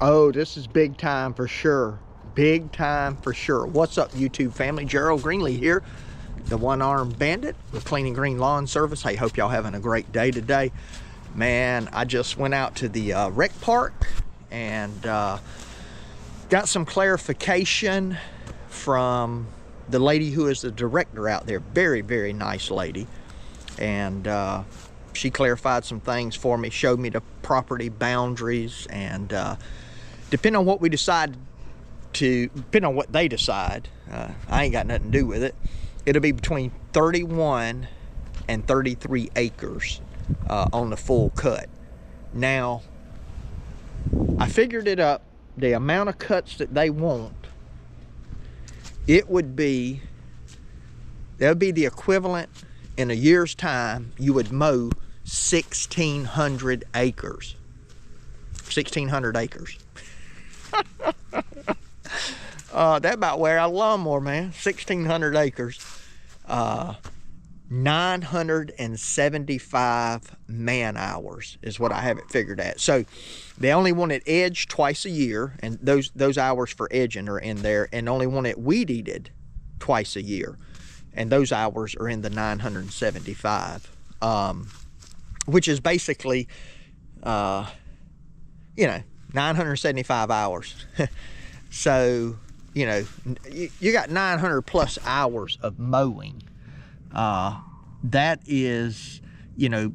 Oh, this is big time for sure. Big time for sure. What's up, YouTube family? Gerald Greenlee here, the one-armed bandit with Clean and Green Lawn Service. Hey, hope y'all having a great day today. Man, I just went out to the rec park and got some clarification from the lady who is the director out there. Very, very nice lady. And she clarified some things for me, showed me the property boundaries, and depending on what we decide depending on what they decide, I ain't got nothing to do with it. It'll be between 31 and 33 acres on the full cut. Now, I figured it up, the amount of cuts that they want, that would be the equivalent in a year's time, you would mow 1,600 acres. 1,600 acres. That about wear out a lawnmower, man. 1,600 acres. 975 man hours is what I have it figured at. So they only want it edged twice a year, and those hours for edging are in there, and only want it weed eated twice a year, and those hours are in the 975, which is basically 975 hours. So you got 900 plus hours of mowing. That is, these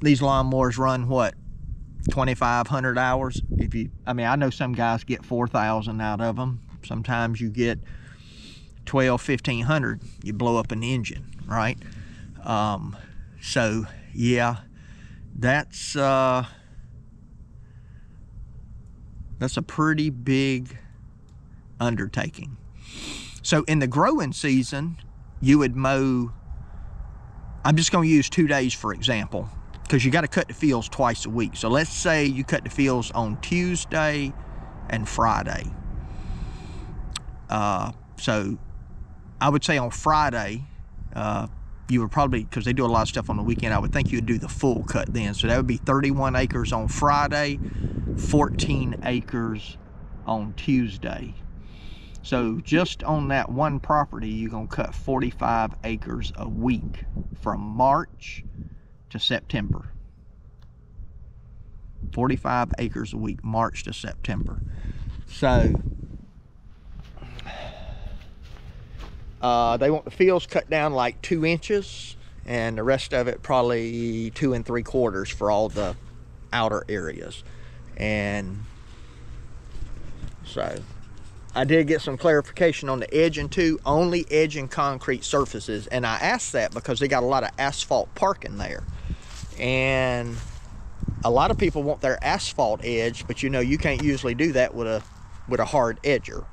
lawnmowers run what, 2,500 hours? I know some guys get 4,000 out of them. Sometimes you get 1,500. You blow up an engine, right? So yeah, that's a pretty big undertaking. So in the growing season, you would mow, I'm just going to use 2 days for example, because you got to cut the fields twice a week. So let's say you cut the fields on Tuesday and Friday. So I would say on Friday, you would probably, because they do a lot of stuff on the weekend, I would think you would do the full cut then. So that would be 31 acres on Friday, 14 acres on Tuesday. So just on that one property, you're going to cut 45 acres a week from March to September. 45 acres a week, March to September. So they want the fields cut down like 2 inches, and the rest of it probably 2 3/4 for all the outer areas. And so I did get some clarification on the edging too, only edging concrete surfaces. And I asked that because they got a lot of asphalt parking there. And a lot of people want their asphalt edged, but you can't usually do that with a hard edger.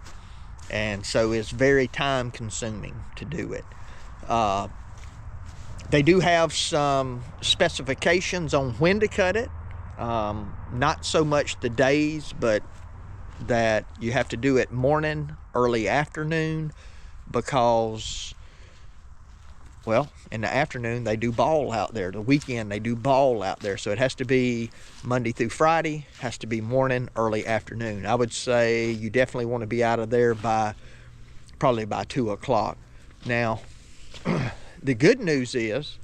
And so it's very time consuming to do it. They do have some specifications on when to cut it. Not so much the days, but that you have to do it morning, early afternoon, because, well, in the afternoon they do ball out there. The weekend they do ball out there. So it has to be Monday through Friday, has to be morning, early afternoon. I would say you definitely want to be out of there probably by 2 o'clock. Now, the good news is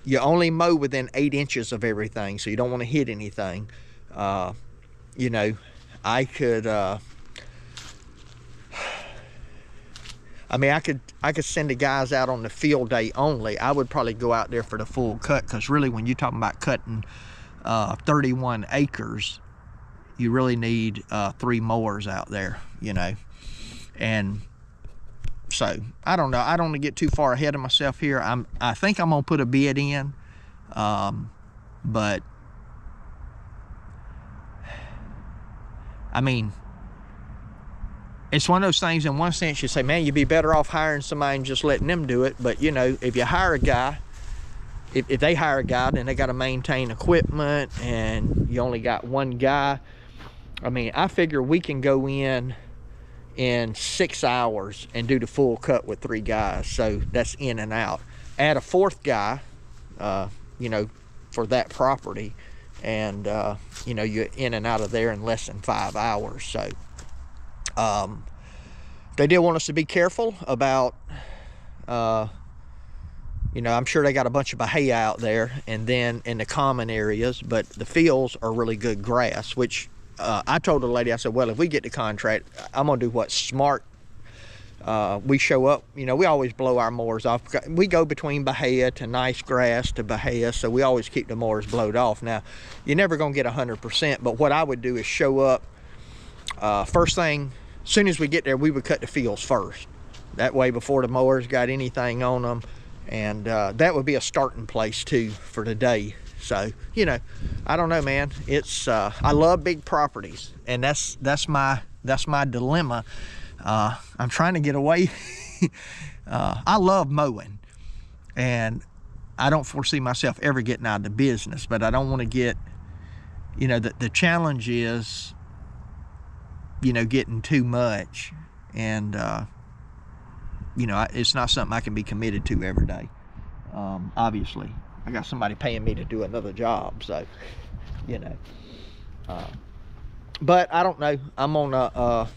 you only mow within 8 inches of everything, so you don't want to hit anything. I could I could send the guys out on the field day only. I would probably go out there for the full cut, because really when you're talking about cutting 31 acres, you really need 3 mowers out there, And so I don't know, I don't want to get too far ahead of myself here. I think I'm gonna put a bid in, but it's one of those things. In one sense, you say, man, you'd be better off hiring somebody and just letting them do it. But if you hire a guy, if they hire a guy, then they got to maintain equipment, and you only got one guy. I figure we can go in 6 hours and do the full cut with 3 guys. So that's in and out. Add a 4th guy, for that property, and you know, you're in and out of there in less than 5 hours. So they did want us to be careful about, you know, I'm sure they got a bunch of bahia out there and then in the common areas, but the fields are really good grass, which I told the lady, I said, well, if we get the contract, I'm gonna do what's smart. We show up, you know, we always blow our mowers off. We go between bahia to nice grass to bahia, so we always keep the mowers blowed off. Now, you're never gonna get 100%, but what I would do is show up, first thing, as soon as we get there, we would cut the fields first. That way, before the mowers got anything on them, and that would be a starting place too for the day. So, you know, I don't know, man. It's I love big properties, and that's my dilemma. I'm trying to get away. I love mowing, and I don't foresee myself ever getting out of the business, but I don't want to get, you know, the challenge is, you know, getting too much, and you know, it's not something I can be committed to every day. Obviously, I got somebody paying me to do another job, so, you know. But I don't know. I'm gonna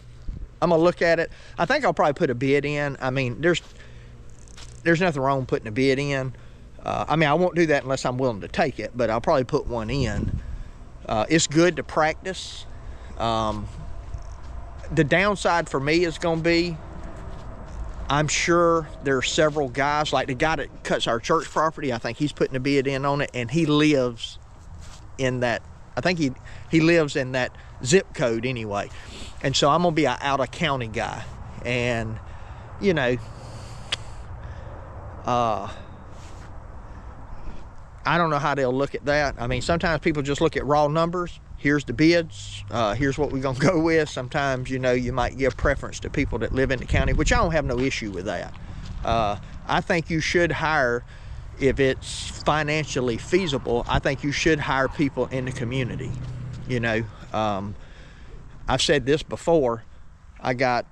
look at it. I think I'll probably put a bid in. I mean, there's nothing wrong with putting a bid in. I mean, I won't do that unless I'm willing to take it, but I'll probably put one in. It's good to practice. The downside for me is gonna be, I'm sure there are several guys, like the guy that cuts our church property, I think he's putting a bid in on it, and he lives in that, I think he lives in that zip code anyway. And so I'm gonna be an out-of-county guy. And, you know, I don't know how they'll look at that. I mean, sometimes people just look at raw numbers. Here's the bids, here's what we're gonna go with. Sometimes, you know, you might give preference to people that live in the county, which I don't have no issue with that. I think you should hire, if it's financially feasible, I think you should hire people in the community. You know, I've said this before, I got,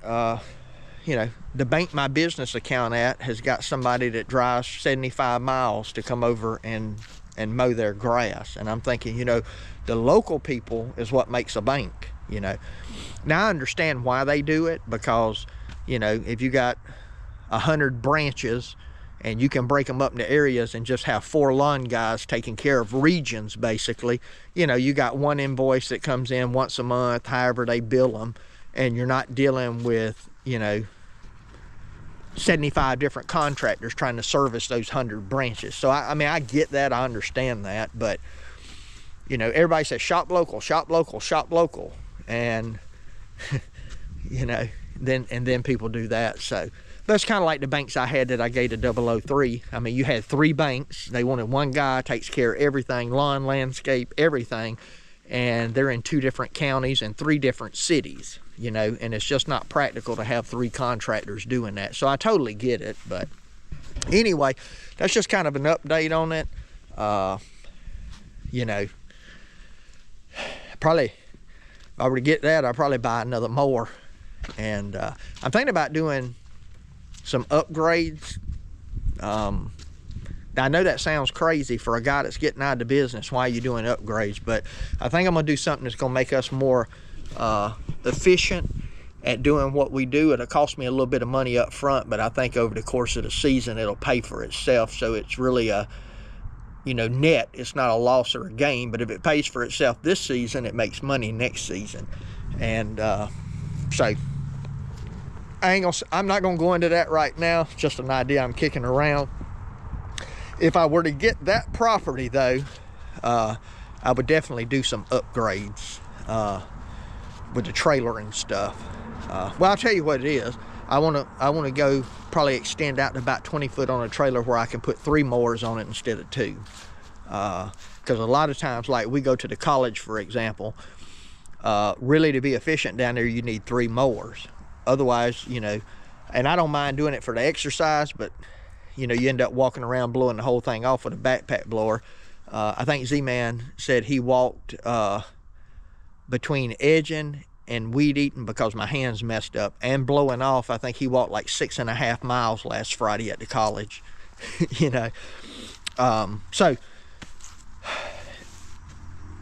you know, the bank my business account at has got somebody that drives 75 miles to come over and mow their grass. And I'm thinking, you know, the local people is what makes a bank, you know. Now I understand why they do it, because, you know, if you got 100 branches and you can break them up into areas and just have 4 lawn guys taking care of regions, basically, you know, you got one invoice that comes in once a month, however they bill them, and you're not dealing with, you know, 75 different contractors trying to service those 100 branches. So I mean, I get that, I understand that, but, you know, everybody says shop local, shop local, shop local, and you know, then people do that. So that's kind of like the banks I had that I gave to 003. I mean, you had 3 banks. They wanted one guy, takes care of everything, lawn, landscape, everything, and they're in 2 different counties and 3 different cities, you know, and it's just not practical to have 3 contractors doing that. So I totally get it, but anyway, that's just kind of an update on it. You know, probably, if I were to get that, I'd probably buy another mower. And I'm thinking about doing some upgrades. I know that sounds crazy for a guy that's getting out of the business. Why are you doing upgrades? But I think I'm gonna do something that's gonna make us more efficient at doing what we do. It'll cost me a little bit of money up front, but I think over the course of the season it'll pay for itself. So it's really a, you know, net. It's not a loss or a gain, but if it pays for itself this season, it makes money next season. And so I'm not gonna go into that right now. It's just an idea I'm kicking around. If I were to get that property though, I would definitely do some upgrades with the trailer and stuff. Well, I'll tell you what it is. I want to go probably extend out to about 20 foot on a trailer where I can put 3 mowers on it instead of 2. Because a lot of times, like we go to the college, for example, really to be efficient down there, you need 3 mowers. Otherwise, you know, and I don't mind doing it for the exercise, but you know, you end up walking around blowing the whole thing off with a backpack blower. I think Z-Man said he walked between edging and weed eating, because my hands messed up, and blowing off. I think he walked like 6.5 miles last Friday at the college. You know, so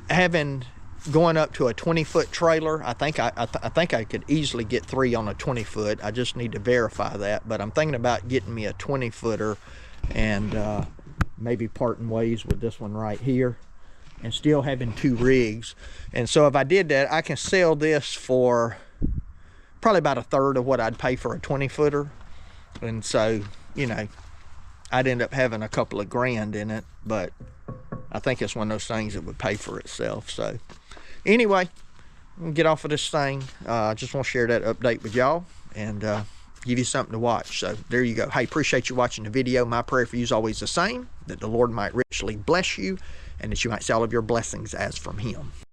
having going up to a 20-foot trailer, I think I could easily get 3 on a 20-foot. I just need to verify that, but I'm thinking about getting me a 20-footer and maybe parting ways with this one right here and still having 2 rigs. And so if I did that, I can sell this for probably about 1/3 of what I'd pay for a 20-footer. And so, you know, I'd end up having a couple of grand in it, but I think it's one of those things that would pay for itself. So anyway, I'm gonna get off of this thing. I just want to share that update with y'all and give you something to watch. So there you go. Hey, appreciate you watching the video. My prayer for you is always the same, that the Lord might richly bless you and that you might see all of your blessings as from him.